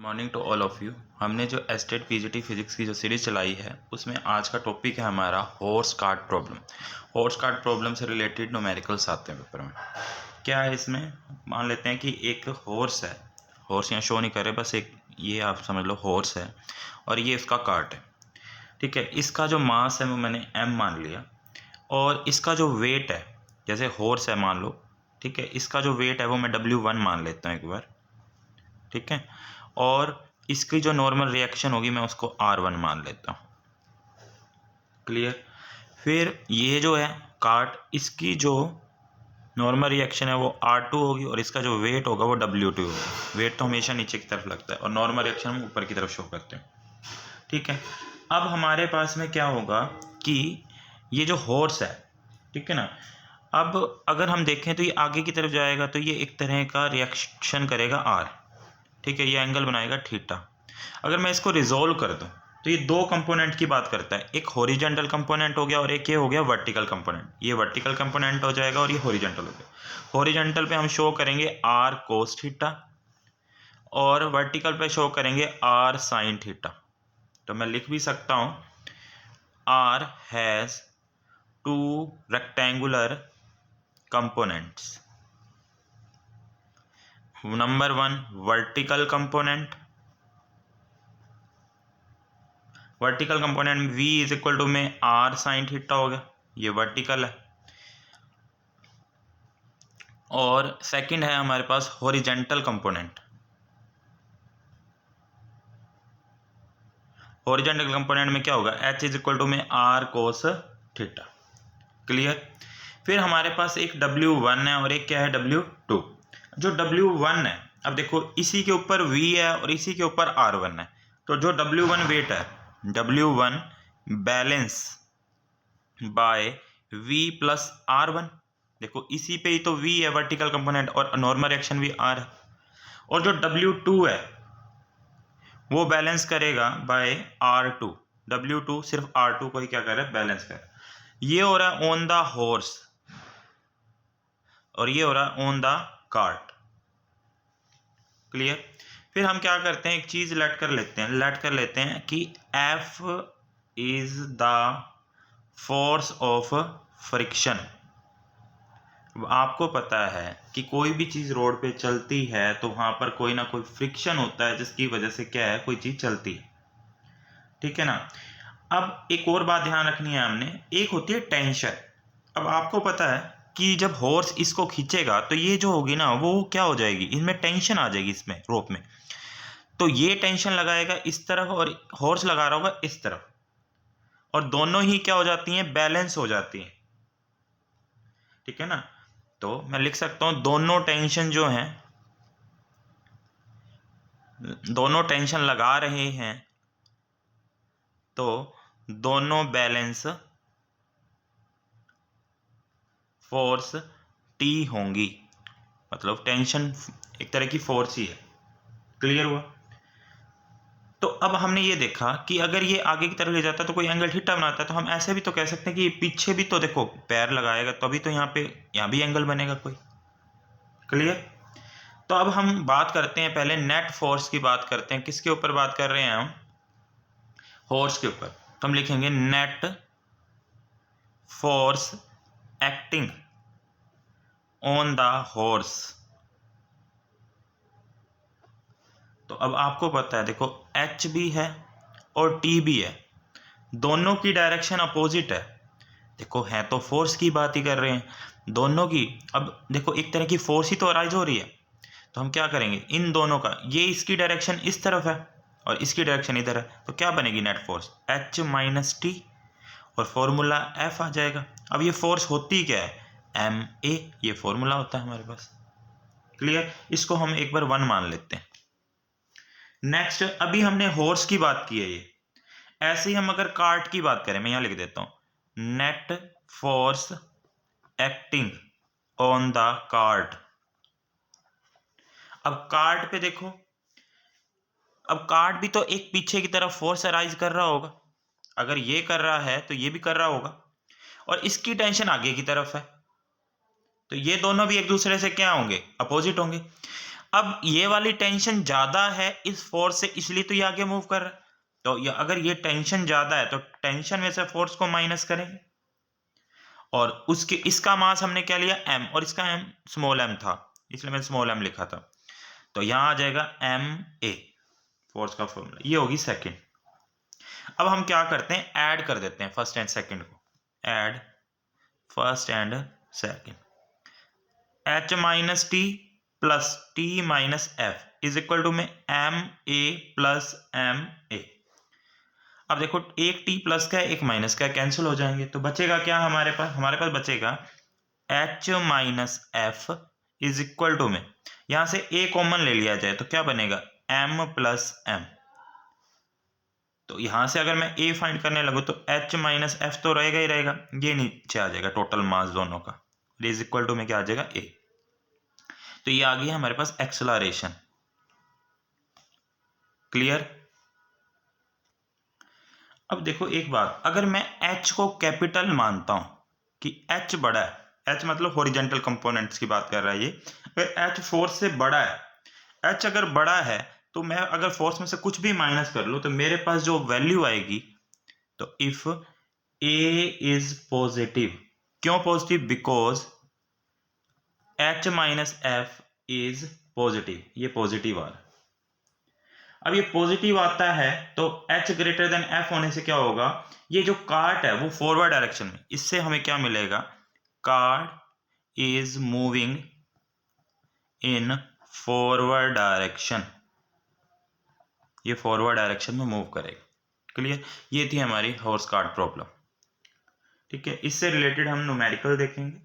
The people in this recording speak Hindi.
Morning to all of you. हमने जो एस्टेट पीजीटी फिजिक्स की जो सीरीज चलाई है उसमें आज का टॉपिक है हमारा horse cart problem. Horse cart problem से रिलेटेड न्यूमेरिकल्स आते हैं पेपर में। क्या है इसमें, मान लेते हैं कि एक हॉर्स है, हॉर्स यहाँ शो नहीं कर रहे, बस एक ये आप समझ लो हॉर्स है और ये इसका कार्ट है। ठीक है, इसका जो मास है वो मैंने m मान लिया और इसका जो वेट है, जैसे हॉर्स है मान लो, ठीक है, इसका जो वेट है वो मैं W1 मान लेता हूँ एक बार। ठीक है, और इसकी जो नॉर्मल रिएक्शन होगी मैं उसको R1 मान लेता हूँ। क्लियर। फिर ये जो है कार्ट, इसकी जो नॉर्मल रिएक्शन है वो R2 होगी और इसका जो वेट होगा वो W2 होगा। वेट तो हमेशा नीचे की तरफ लगता है और नॉर्मल रिएक्शन हम ऊपर की तरफ शो करते हैं। ठीक है, अब हमारे पास में क्या होगा कि ये जो हॉर्स है, ठीक है ना, अब अगर हम देखें तो ये आगे की तरफ जाएगा तो ये एक तरह का रिएक्शन करेगा R। ठीक है, ये एंगल बनाएगा थीटा। अगर मैं इसको रिजोल्व कर दूं तो ये दो कंपोनेंट की बात करता है, एक हॉरिजॉन्टल कंपोनेंट हो गया और एक ये हो गया वर्टिकल कंपोनेंट। ये वर्टिकल कंपोनेंट हो जाएगा और ये हॉरिजॉन्टल हो गया। हॉरिजॉन्टल पे हम शो करेंगे R कोस थीटा और वर्टिकल पे शो करेंगे R साइन थीटा। तो मैं लिख भी सकता हूँ R has two rectangular components. Number one vertical component, vertical component v is equal to में R साइन थीटा हो गया, ये वर्टिकल है। और सेकंड है हमारे पास हॉरिजॉन्टल कंपोनेंट। हॉरिजॉन्टल कंपोनेंट में क्या होगा, h इज इक्वल टू में R कोस थीटा। क्लियर। फिर हमारे पास एक W1 है और एक क्या है W2। जो W1 है, अब देखो इसी के ऊपर v है और इसी के ऊपर R1 है, तो जो W1 वेट है, W1 balance bye v plus R1। देखो इसी पे ही तो v है वर्टिकल कंपोनेंट और नॉर्मल रिएक्शन भी R है। और जो W2 है वो बैलेंस करेगा बाय R2। W2 सिर्फ R2 को ही क्या कर रहा है, बैलेंस कर रहा है। ये हो रहा है ऑन द हॉर्स और ये हो रहा है ऑन द कार्ट। क्लियर। फिर हम क्या करते हैं, एक चीज लेट कर लेते हैं कि F is the force of friction. आपको पता है कि कोई भी चीज रोड पे चलती है तो वहां पर कोई ना कोई फ्रिक्शन होता है जिसकी वजह से क्या है, कोई चीज चलती है। ठीक है ना। अब एक और बात ध्यान रखनी है हमने, एक होती है टेंशन। अब आपको पता है कि जब हॉर्स इसको खींचेगा तो ये जो होगी ना वो क्या हो जाएगी, इसमें टेंशन आ जाएगी, इसमें रोप में। तो ये टेंशन लगाएगा इस तरफ और हॉर्स लगा रहा होगा इस तरफ, और दोनों ही क्या हो जाती हैं, बैलेंस हो जाती हैं। ठीक है ना। तो मैं लिख सकता हूं दोनों टेंशन जो हैं, दोनों टेंशन लगा रहे हैं तो दोनों बैलेंस फोर्स T होंगी। मतलब टेंशन एक तरह की फोर्स ही है। क्लियर हुआ। तो अब हमने ये देखा कि अगर ये आगे की तरफ ले जाता है तो कोई एंगल थीटा बनाता है, तो हम ऐसे भी तो कह सकते हैं कि पीछे भी तो देखो पैर लगाएगा तो अभी तो यहाँ भी एंगल बनेगा कोई। क्लियर। तो अब हम बात करते हैं, पहले नेट फोर्स की बात करते हैं। किसके ऊपर बात कर रहे हैं हम, हॉर्स के ऊपर। तो हम लिखेंगे net force acting on the horse. तो अब आपको पता है, देखो H भी है और T भी है, दोनों की डायरेक्शन अपोजिट है। देखो है तो फोर्स की बात ही कर रहे हैं दोनों की। अब देखो एक तरह की फोर्स ही तो अराइज हो रही है, तो हम क्या करेंगे, इन दोनों का, ये इसकी डायरेक्शन इस तरफ है और इसकी डायरेक्शन इधर है, तो क्या बनेगी net force H minus T और फॉर्मूला F आ जाएगा। अब ये फोर्स होती क्या है, MA, ये फॉर्मूला होता है हमारे पास। क्लियर। इसको हम एक बार 1 मान लेते हैं। नेक्स्ट, अभी हमने हॉर्स की बात की है, ये ऐसे ही हम अगर कार्ट की बात करें, मैं यहां लिख देता हूं net force acting on the cart. अब कार्ट पे देखो, अब कार्ट भी तो एक पीछे की तरफ फोर्स अराइज कर रहा होगा। अगर ये कर रहा है तो ये भी कर रहा होगा, और इसकी टेंशन आगे की तरफ है, तो ये दोनों भी एक दूसरे से क्या होंगे, अपोजिट होंगे। अब ये वाली टेंशन ज्यादा है इस फोर्स से, इसलिए तो ये आगे मूव कर रहा है। तो ये अगर ये टेंशन ज्यादा है तो टेंशन में से फोर्स को माइनस करेंगे, और उसके इसका मास हमने क्या लिया m, और इसका m स्मॉल m था, इसलिए मैंने स्मॉल m लिखा था। तो यहां आ जाएगा ma, फोर्स का फॉर्मूला। ये होगी सेकंड। अब हम क्या करते हैं, ऐड कर देते हैं फर्स्ट एंड सेकंड को। Add first and second. h minus t plus t minus F is equal to में m a plus m a. अब देखो एक टी प्लस का है एक माइनस का, कैंसिल हो जाएंगे, तो बचेगा क्या हमारे पास बचेगा h minus F is equal to में, यहां से a कॉमन ले लिया जाए तो क्या बनेगा m प्लस एम। तो यहां से अगर मैं a फाइंड करने लगूँ तो h माइनस एफ तो रहेगा ही रहेगा, ये नीचे आ जाएगा टोटल मास दोनों का, इज इक्वल टू में क्या आ जाएगा a। तो ये आ गया हमारे पास एक्सेलरेशन। क्लियर। अब देखो एक बात, अगर मैं h को कैपिटल मानता हूं कि h बड़ा है, h मतलब हॉरिजॉन्टल कंपोनेंट्स की बात कर रहा है ये, अगर h फोर्स से बड़ा है, h अगर बड़ा है तो मैं अगर फोर्स में से कुछ भी माइनस कर लूं तो मेरे पास जो वैल्यू आएगी, तो इफ a इज पॉजिटिव, क्यों positive, because h minus F is positive, ये पॉजिटिव आ रहा है। अब ये पॉजिटिव आता है तो h ग्रेटर देन f होने से क्या होगा, ये जो कार्ट है वो फॉरवर्ड डायरेक्शन में, इससे हमें क्या मिलेगा, cart is moving in forward direction, ये फॉरवर्ड डायरेक्शन में मूव करेगा। क्लियर। ये थी हमारी हॉर्स कार्ट प्रॉब्लम। ठीक है, इससे रिलेटेड हम न्यूमेरिकल देखेंगे।